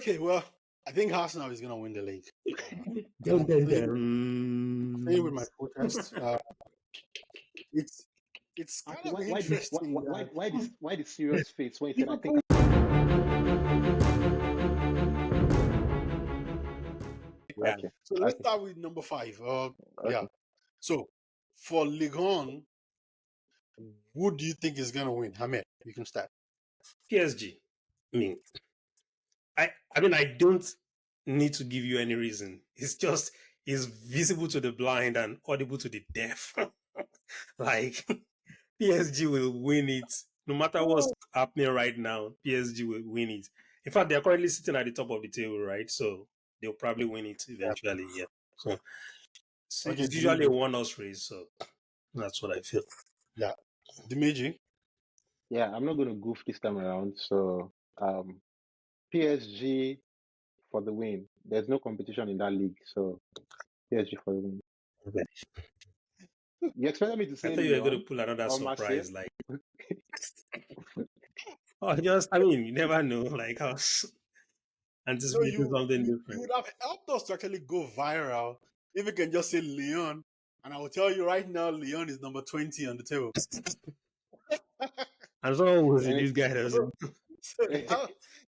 Okay, well, I think Arsenal is gonna win the league. Don't Staying them. with my protest. It's kind of Why interesting that why the serious face when he said I think Yeah. okay. so. Let's Okay. start with number 5. Yeah. Okay. So for Ligue 1, who do you think is gonna win? Hamed, you can start. PSG. I don't need to give you any reason. It's visible to the blind and audible to the deaf. Like PSG will win it. No matter what's happening right now, PSG will win it. In fact, they're currently sitting at the top of the table, right? So they'll probably win it eventually. Yeah. So Okay, it's usually a one-horse race. So that's what I feel. Yeah, Dimeji. Yeah, I'm not gonna goof this time around. So PSG for the win. There's no competition in that league, so PSG for the win. Okay. You expected me to I say thought you were going to Leon pull another or Marseille? surprise, like you never know. Like I was So anticipating something you different. would have helped us to actually go viral if you can just say Leon, and I will tell you right now, Leon is number 20 on the table. And someone will say And this guy doesn't. So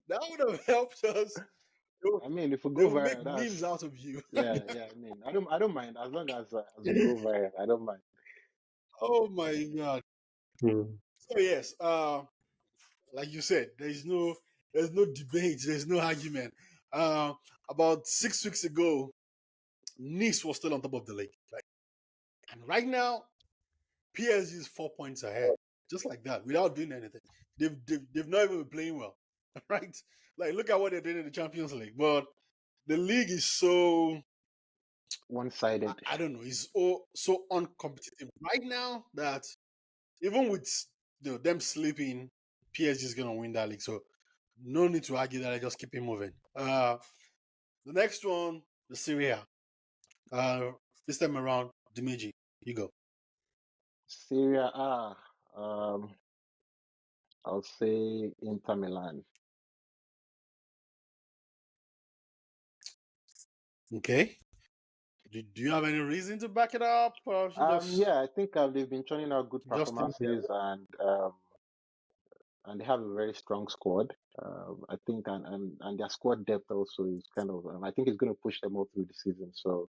that would have helped us. I mean, if we They go will make viral, memes that's out of you. yeah. I mean, I don't mind as long as we go viral. I don't mind. Oh my god. So yes, like you said, there's no debate, there's no argument. About 6 weeks ago, Nice was still on top of the league. And right now, PSG is 4 points ahead, just like that, without doing anything. They've not even been playing well, right? Like, look at what they're doing in the Champions League. But the league is so One-sided. I don't know, it's so uncompetitive right now that even with them sleeping, PSG is gonna win that league. So no need to argue that. I just keep it moving. The next one, the Serie A. This time around, Dimeji, you go. Serie A. I'll say Inter Milan. Okay. Do you have any reason to back it up? Or Yeah, I think they've been churning out good just think performances and they have a very strong squad. I think and their squad depth also is kind of I think it's going to push them all through the season. So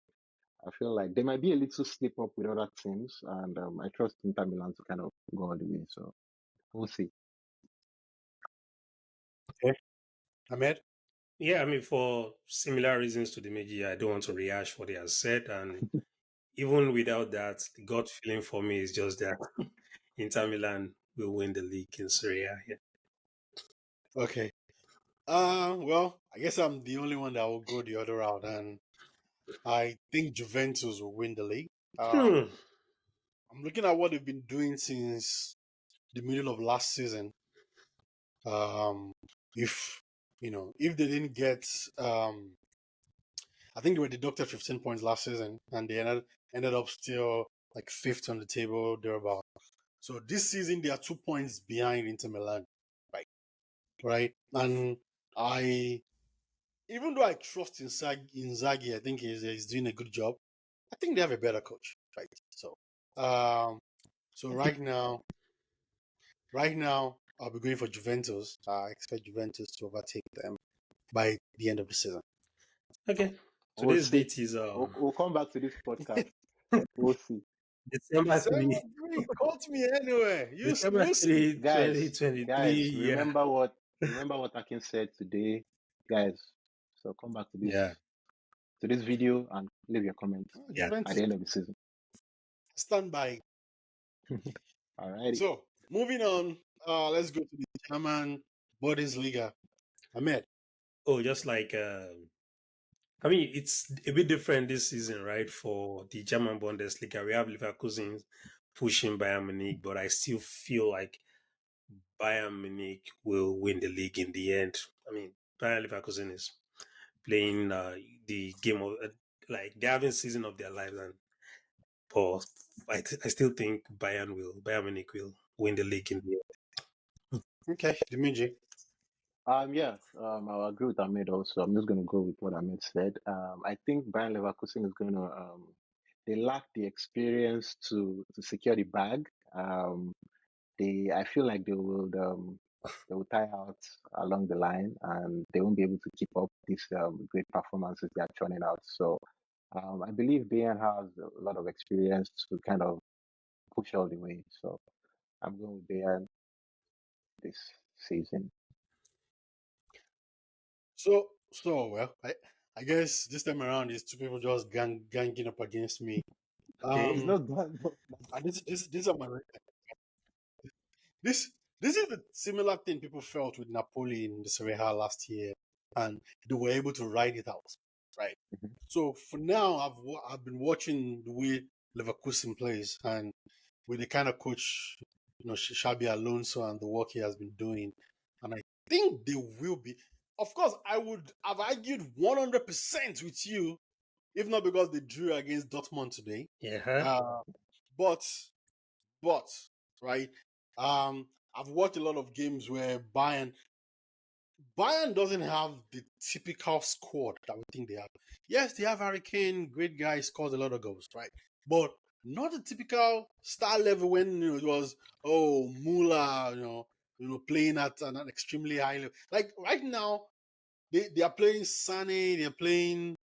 I feel like they might be a little slip up with other teams, and I trust Inter Milan to kind of go all the way. So we'll see. Okay. Ahmed? Yeah, for similar reasons to the Meiji, I don't want to rehash what he has said. And even without that, the gut feeling for me is just that Inter Milan will win the league in Serie A. Yeah. Okay. Well, I guess I'm the only one that will go the other route, and I think Juventus will win the league. I'm looking at what they've been doing since the middle of last season. If if they didn't get, I think they were deducted 15 points last season, and they ended up still like 5th on the table thereabout. So this season they are 2 points behind Inter Milan, right? And even though I trust Inzaghi, I think he's doing a good job. I think they have a better coach, right? So, right now, I'll be going for Juventus. I expect Juventus to overtake them by the end of the season. Okay. We'll Today's see. date is We'll come back to this podcast. We'll see. December 3. Call me anyway. December 3, Guys, 2023. Yeah. remember what Akin said today, guys. So come back to this video and leave your comments Yeah. at the end of the season. Stand by. Alrighty. So moving on, let's go to the German Bundesliga. Ahmed. Oh, just like it's a bit different this season, right? For the German Bundesliga, we have Leverkusen pushing Bayern Munich, but I still feel like Bayern Munich will win the league in the end. Bayern Leverkusen is playing the game of like they're having season of their lives, but I still think Bayern Munich will win the league in the end. Okay, Dimeji. Yeah, I'll agree with Ahmed also. I'm just going to go with what Ahmed said. I think Bayern Leverkusen is going to, they lack the experience to secure the bag. I feel like they will tire out along the line and they won't be able to keep up these great performances they are churning out. So, I believe Bayern has a lot of experience to kind of push all the way. So, I'm going with Bayern this season. Well, I guess this time around is two people just ganging up against me. It's Um, not that. and these are my this this is the similar thing people felt with Napoli in the Serie A last year, and they were able to ride it out, right? Mhm. So for now, I've been watching the way Leverkusen plays, and with the kind of coach, Xabi Alonso and the work he has been doing, and I think they will be. Of course, I would have argued 100% with you, if not because they drew against Dortmund today. Yeah. Uh, but but right, I've watched a lot of games where Bayern doesn't have the typical squad that we think they have. Yes, they have Harry Kane, great guy, scores a lot of goals, right? But not the typical star level when it was Muller, playing at an extremely high level. Like right now, they are playing Sane, they're playing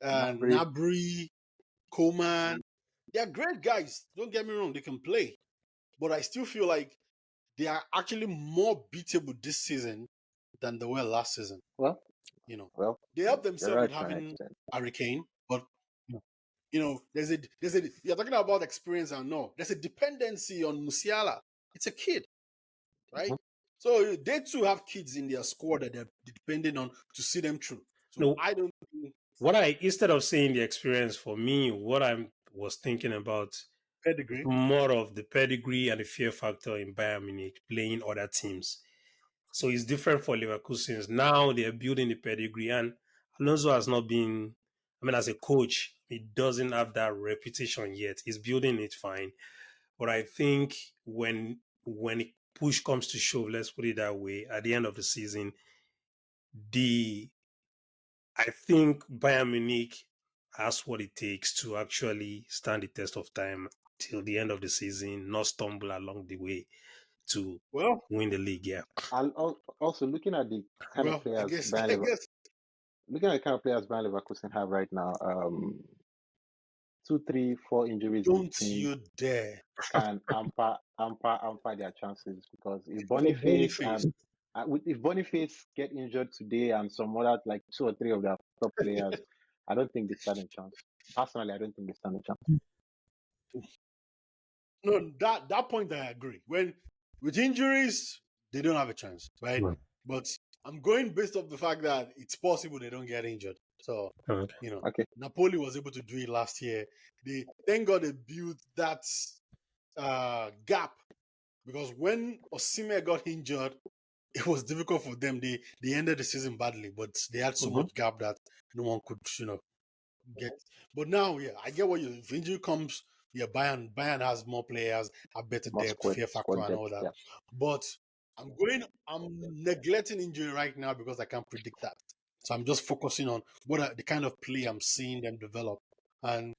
Nabry. Nabry, Coman. They are great guys. Don't get me wrong, they can play. But I still feel like they are actually more beatable this season than they were last season. Well, You know, well, they help you're themselves right with to an having extent. Hurricane, but there's a you're talking about experience and no, there's a dependency on Musiala. It's a kid, right? Mhm. So they too have kids in their squad that they're depending on to see them through. So No, I don't think what I instead of saying the experience for me, what I was thinking about pedigree. more of the pedigree and the fear factor in Bayern Munich playing other teams. So it's different for Leverkusen. Now they're building the pedigree, and Alonso has not been. I mean, as a coach, he doesn't have that reputation yet. He's building it fine, but I think when push comes to shove, let's put it that way, at the end of the season, the I think Bayern Munich has what it takes to actually stand the test of time till the end of the season, not stumble along the way to Well, win the league. Yeah. Also looking at the kind of well, I players guess I guess Looking at the kind of players Bayern Leverkusen have right now, two, three, four injuries in the don't team you dare. can hamper their chances because if Oh, Boniface Boniface. if Boniface get injured today and some other like two or three of their top players, I don't think they stand a chance. Personally, I don't think they stand a chance. No, that point I agree. When with injuries, they don't have a chance, right? Right. But I'm going based off the fact that it's possible they don't get injured. So, Okay. Okay. Napoli was able to do it last year. They thank God they built that gap because when Osimhen got injured, it was difficult for them. They ended the season badly, but they had so Mm-hmm. much gap that no one could, get. But now, yeah, I get what you. If injury comes, yeah, Bayern has more players, have better More depth, fear factor, squad and all depth. that. Yeah. But I'm neglecting injury right now because I can't predict that. So I'm just focusing on the kind of play I'm seeing them develop. And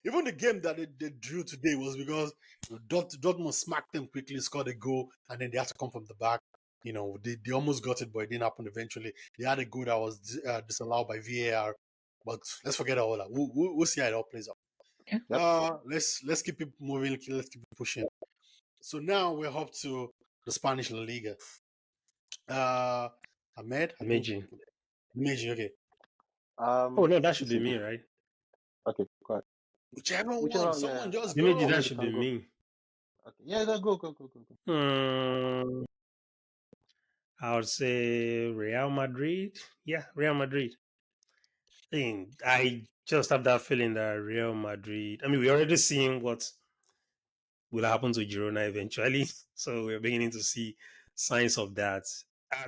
even the game that they drew today was because Dortmund smacked them quickly, scored a goal, and then they had to come from the back. They almost got it, but it didn't happen eventually. They had a goal that was disallowed by VAR, but let's forget all that. We'll see how it all plays out. Yep. Let's keep it moving. Let's keep it pushing. So now we're up to the Spanish La Liga. Uh, Ahmed, I think Imagine. Meiji. Okay, Oh Um. no, that should This be is me, right? okay. Go ahead. whichever one. Whichever. Yeah. Someone just Imagine go. that Ahmed, you should can be go. me. Okay. Yeah. Go. Hmm, I would say Real Madrid. Yeah, Real Madrid. I just have that feeling that Real Madrid. I mean, we're already seeing what will happen to Girona eventually, so we're beginning to see signs of that. I,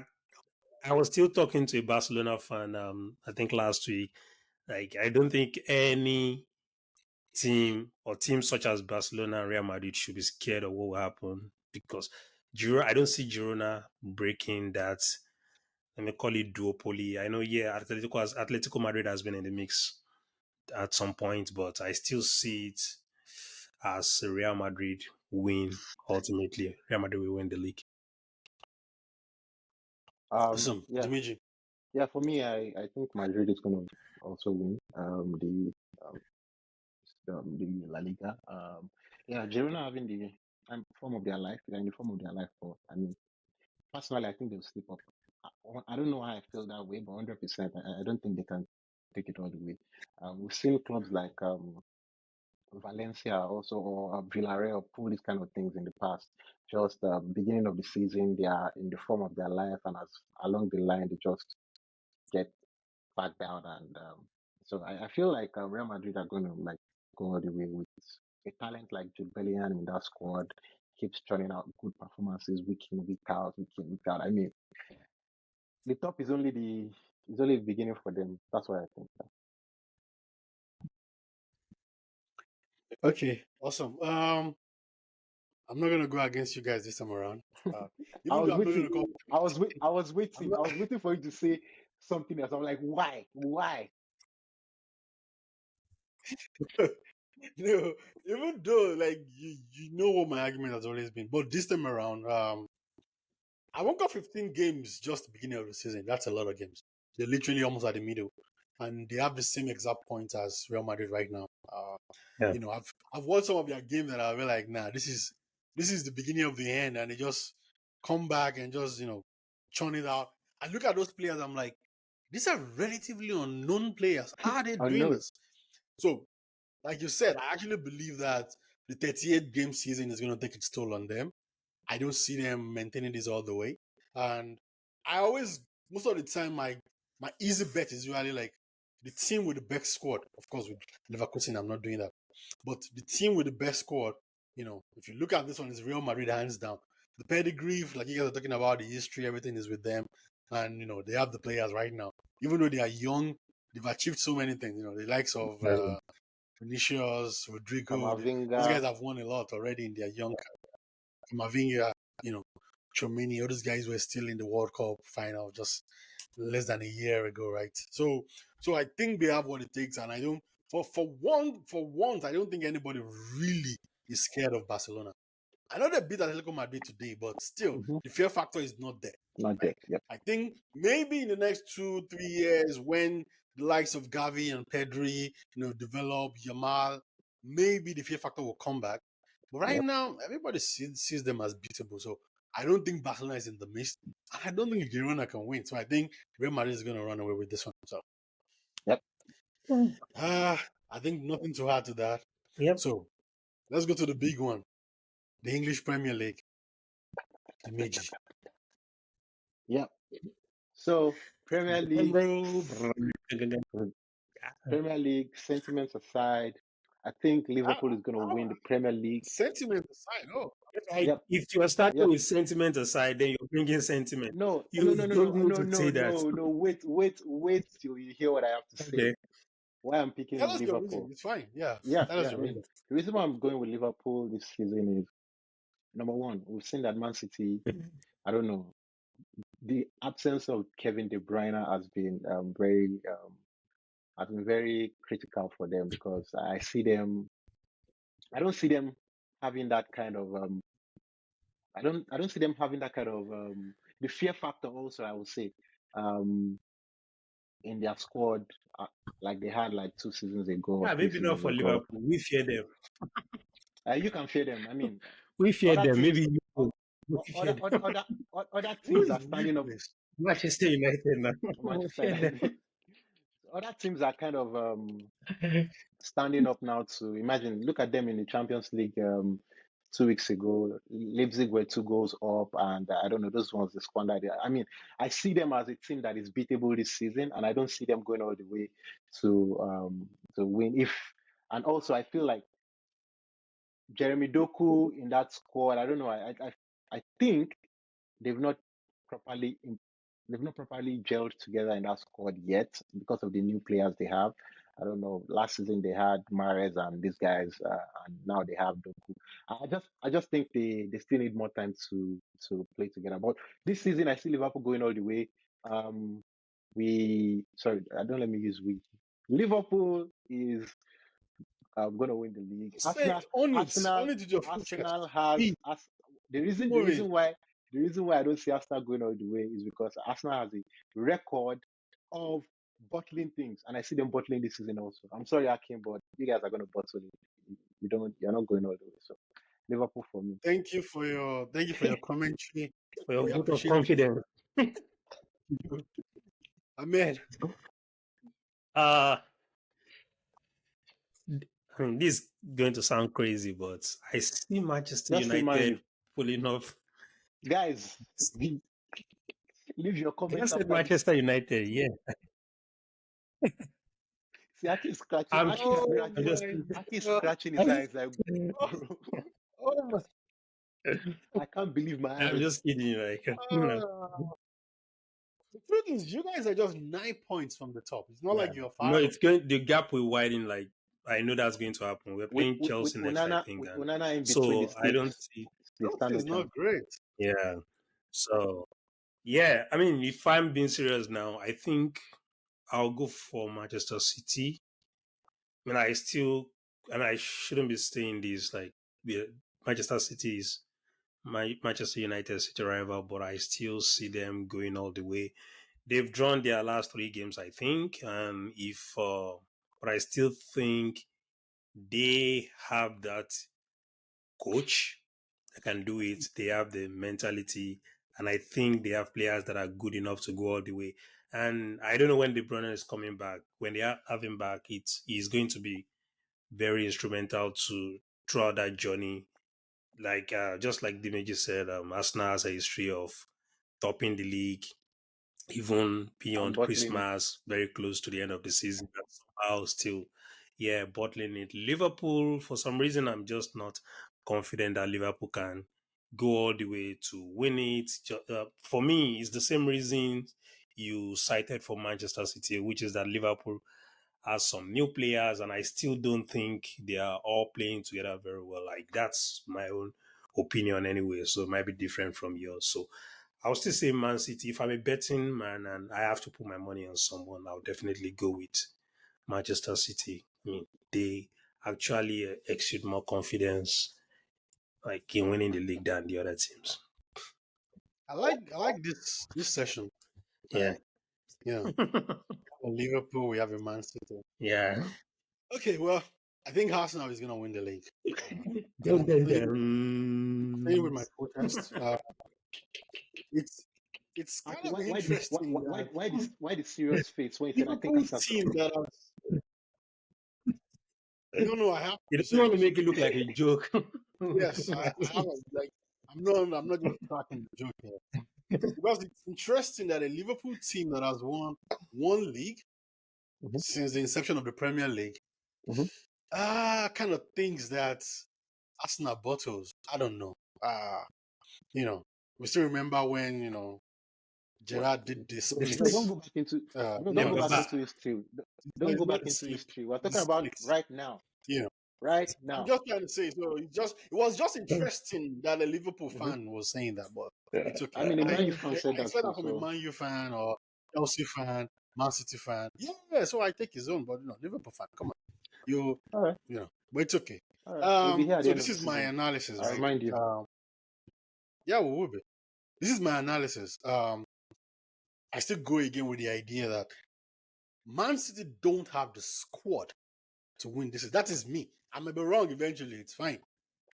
I was still talking to a Barcelona fan. I think last week. Like, I don't think any team or teams such as Barcelona and Real Madrid should be scared of what will happen because I don't see Girona breaking that. Let me call it duopoly. I know, yeah, Atletico Madrid has been in the mix at some point, but I still see it as Real Madrid win ultimately. Real Madrid will win the league. Awesome. Yeah, Dimeji. yeah. For me, I think Madrid is going to also win the La Liga. Yeah, Girona having the form of their life. They're in the form of their life. But I mean, personally, I think they'll slip up. I don't know why I feel that way, but 100%, I don't think they can take it all the way. We've seen clubs like Valencia also or Villarreal pull these kind of things in the past. Just beginning of the season, they are in the form of their life, and as along the line, they just get back down. And so I feel like Real Madrid are going to like go all the way with a talent like Jude Bellingham in that squad. Keeps churning out good performances week in, week out, week in, week out. I mean, the top is only the beginning for them. That's what I think. Okay, awesome. I'm not gonna go against you guys this time around. Uh, I even though was I'm not gonna waiting. call, I was I'm waiting. not, I was waiting for you to say something else. I'm like, why? Why? no, even though like you know what my argument has always been, but this time around, I won't go 15 games just the beginning of the season. That's a lot of games. They're literally almost at the middle, and they have the same exact points as Real Madrid right now. Yeah. I've watched some of their games and I've been like, nah, this is the beginning of the end, and they just come back and just churn it out. I look at those players, I'm like, these are relatively unknown players. How are they doing Unknown. this? So, like you said, I actually believe that the 38 game season is going to take its toll on them. I don't see them maintaining this all the way. And I always, most of the time, my easy bet is usually like the team with the best squad. Of course, with Leverkusen, I'm not doing that. But the team with the best squad, if you look at this one, it's Real Madrid hands down. The pedigree, like you guys are talking about, the history, everything is with them. And, they have the players right now. Even though they are young, they've achieved so many things. The likes of That's Vinicius, Rodrigo, those Kamavinga. guys have won a lot already in their young Mavinga, Chomini, all those guys were still in the World Cup final just less than a year ago, right? So I think they have what it takes, and I don't for once I don't think anybody really is scared of Barcelona. I know they beat Atletico Madrid today, but still Hmm. the fear factor is not there, Not there. right? Yep. I think maybe in the next 2-3 years when the likes of Gavi and Pedri, develop Yamal, maybe the fear factor will come back. But right Yep. now, everybody sees them as beatable. So I don't think Barcelona is in the mist. And I don't think Girona can win. So I think Real Madrid is going to run away with this one. So Yep. I think nothing to add to that. Yep. So let's go to the big one, the English Premier League, the Meiji. Yep. So Premier League, Premier League sentiments aside, I think Ah, Liverpool is going to win the Premier League. sentiment aside, oh, Yep. If you are starting Yep. with sentiment aside, then you're bringing sentiment. No, no, You no, no, don't no, need no, to no, say that. no, no. Wait till you hear what I have to say. Okay. Why I'm tell picking us your reason. Liverpool. It's fine. Yeah, Yeah, tell us yeah. I your mean, reason. the reason why I'm going with Liverpool this season is number one, we've seen that Man City, I don't know, the absence of Kevin De Bruyne has been very critical for them because I don't see them having that kind of I don't see them having that kind of the fear factor also I would say um in their squad like they had like 2 seasons ago or Yeah, three maybe not seasons for ago. Liverpool. We fear them. You can fear them. I mean, We fear other them. teams, Maybe o- you. We fear other them. other other other Who teams is are we, standing up. please? Manchester United now. We Manchester fear them. United. Other teams are kind of standing up now to imagine. Look at them in the Champions League 2 weeks ago. Leipzig were 2 goals up, and I don't know those ones they squandered. I mean, I see them as a team that is beatable this season, and I don't see them going all the way to win. And also I feel like Jeremy Doku in that squad. I don't know. I think they've not properly they've not properly gelled together in that squad yet because of the new players they have. I don't know. Last season they had Mahrez and these guys, and now they have Doku. I just think they still need more time to play together. But this season, I see Liverpool going all the way. Sorry, I don't let me use we. Liverpool is going to win the league. Say on Arsenal, it with your full chest. Arsenal has Be as the moving. reason why I don't see Arsenal going all the way is because Arsenal has a record of bottling things, and I see them bottling this season also. I'm sorry, Akim, but you guys are going to bottle it. You're not going all the way. So Liverpool for me. Thank you for your commentary. For your We vote of appreciate confidence. it. Ahmed. Uh I mean, this is going to sound crazy, but I see Manchester Just say Man United U. pulling off. Guys, leave your I comments just said after this. Manchester United, yeah. See, Aki is scratching. I'm Aki is Oh I'm scratching. just my Aki is god. scratching his eyes like, Oh, bro. oh my I can't believe my I'm eyes. just kidding, like god. The truth is, you guys are just 9 points from the top. It's not yeah. like you're No, far away. it's going the gap will widen, like I know that's going to happen. We're playing With Chelsea next, I think, With and Onana in between the so I don't sticks, see they stand Chelsea no is not chance. great. yeah. So yeah, I mean if I'm being serious now, I think I'll go for Manchester City. I mean I still and I shouldn't be saying this like the Manchester City is my Manchester United City rival, but I still see them going all the way. They've drawn their last 3 games, I think, and but I still think they have that coach that can do it. They have the mentality, and I think they have players that are good enough to go all the way. And I don't know when De Bruyne is coming back. When they have him back, he's going to be very instrumental to throughout that journey. Like just like Dimeji said, Arsenal has a history of topping the league, even I'm beyond bottling it. Christmas, very close to the end of the season, and somehow still, yeah, bottling it. Liverpool, for some reason, I'm just not confident that Liverpool can go all the way to win it. For me, it's the same reason you cited for Manchester City, which is that Liverpool has some new players, and I still don't think they are all playing together very well. Like that's my own opinion anyway, so it might be different from yours. So I'll still say Man City. If I'm a betting man and I have to put my money on someone, I'll definitely go with Manchester City. I mean, they actually exude more confidence, like in winning the league than the other teams. I like this session. Yeah, You know, Liverpool, we have a Man City. yeah. Okay, well, I think Arsenal is going to win the league. And Dun, dun, saying with dun. my protest, it's Aki, kind of interesting that why the serious face when you said I think Liverpool Arsenal? team that has, I don't know, I have to You be don't want to serious. make it look like a joke. Yes, I have like I'm not just cracking the joke here. Because it's interesting that a Liverpool team that has won one league Mhm, since the inception of the Premier League mhm. kind of thinks that Arsenal bottles. I don't know. You know, we still remember when, What? Gerard did the The No, don't splits. go back into don't them go No, back Baba. into history. Don't it's go not back the into slip, history. We're the talking about splits. right now. You know, Right I'm now. just trying to say, so it was just interesting that a Liverpool Mhm. fan was saying that, but Yeah. it's I okay. mean, a Man U fan I said that expect too. that from a So Man U fan or Chelsea fan, Man City fan. Yeah, so I take his own, but Liverpool fan, come on. You, all right, but it's okay. all right. We'll be here at the So end this of the is my season. analysis, I'll right? remind you. Yeah, we will be. This is my analysis. I still go again with the idea that Man City don't have the squad to win this. That is me. I may be wrong eventually. It's fine,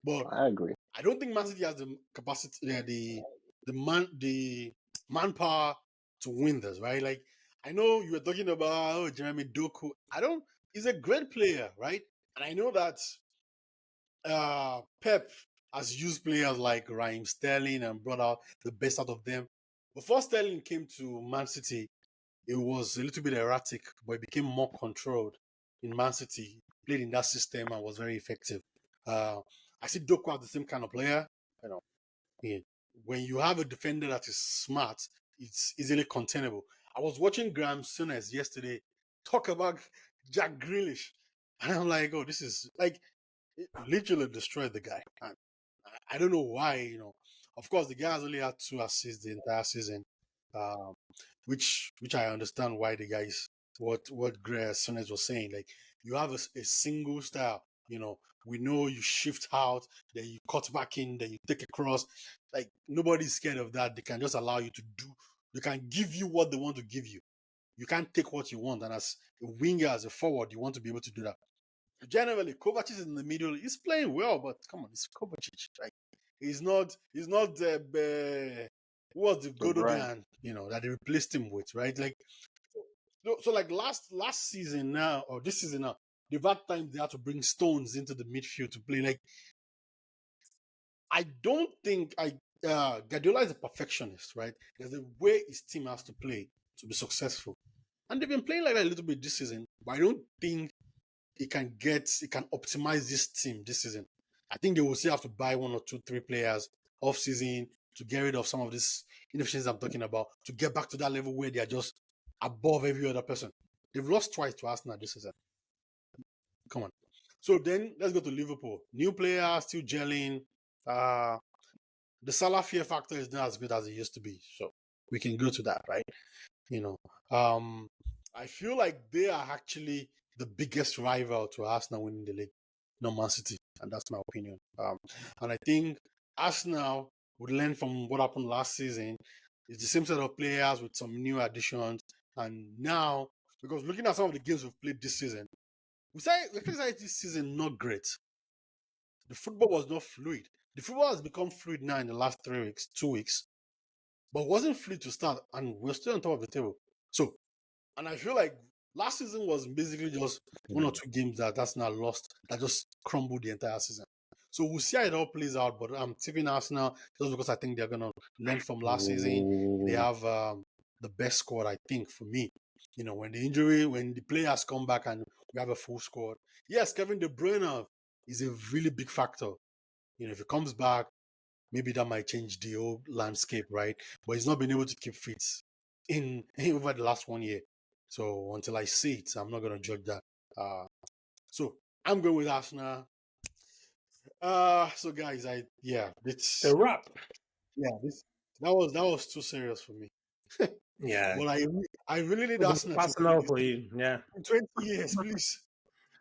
but I agree. I don't think Man City has the capacity, the manpower to win this. Right? Like I know you were talking about Jeremy Doku. I don't. He's a great player, right? And I know that Pep has used players like Raheem Sterling and brought out the best out of them. Before Sterling came to Man City, it was a little bit erratic, but it became more controlled in Man City. Played in that system and was very effective. I see Doku as the same kind of player. You know, yeah. When you have a defender that is smart, it's easily containable. I was watching Graham Souness yesterday talk about Jack Grealish. And I'm like, oh, this is like it literally destroyed the guy. And I don't know why, Of course, the guy has only had 2 assists the entire season, um, which I understand why the guys what Greg Sones was saying. Like you have a single style, we know you shift out, then you cut back in, then you take a cross. Like nobody's scared of that. They can just allow you to do. They can give you what they want to give you. You can't take what you want, and as a winger, as a forward, you want to be able to do that. Generally, Kovacic is in the middle. He's playing well, but come on, it's Kovacic. Like he's not who was the So Brian, Godogan, that they replaced him with, right? Like so like last season now or this season now, they've had times they had to bring Stones into the midfield to play. Like I don't think Guardiola is a perfectionist, right? There's a way his team has to play to be successful. And they've been playing like that a little bit this season, but I don't think he can optimize this team this season. I think they will still have to buy 1 or 2, 3 players off season to get rid of some of this inefficiencies I'm talking about, to get back to that level where they are just above every other person. They've lost twice to Arsenal this season. Come on. So then let's go to Liverpool. New players still gelling. The Salah fear factor is not as good as it used to be. So we can go to that, right? I feel like they are actually the biggest rival to Arsenal winning the league, not Man City, and that's my opinion. And I think Arsenal would learn from what happened last season. It's the same set of players with some new additions, and now because looking at some of the games we've played this season, we criticized this season not great. The football was not fluid. The football has become fluid now in the last 3 weeks, 2 weeks, but it wasn't fluid to start, and we're still on top of the table. So and I feel like last season was basically just 1 or 2 games that's not lost, that just crumbled the entire season. So we'll see how it all plays out. But I'm tipping Arsenal just because I think they're gonna learn from last season. They have the best squad, I think, for me. When the players come back and we have a full squad. Yes, Kevin De Bruyne is a really big factor. If he comes back, maybe that might change the whole landscape, right? But he's not been able to keep fit in over the last 1 year. So until I see it, I'm not gonna judge that. So I'm going with Arsenal. So guys, it's A wrap. this that was too serious for me. Yeah. But I really need It's Arsenal to win personal this for you. Yeah. in 20 years, please.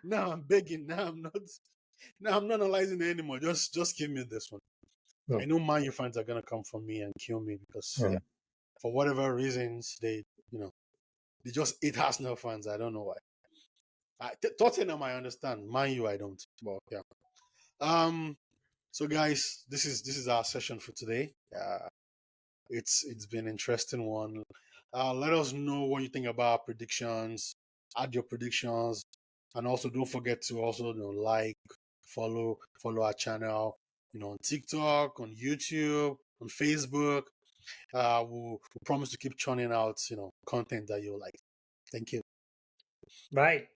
Now I'm begging. Now I'm not analyzing it anymore. Just give me this one. Hmm. I know Man U fans are gonna come for me and kill me because Hmm. for whatever reasons they just hate Arsenal fans. I don't know why. Tottenham I understand. Man U I don't. But yeah. So guys, this is our session for today. It's been an interesting one. Let us know what you think about our predictions. Add your predictions, and also don't forget to also like, follow our channel. On TikTok, on YouTube, on Facebook. We'll promise to keep churning out content that you like. Thank you. Bye.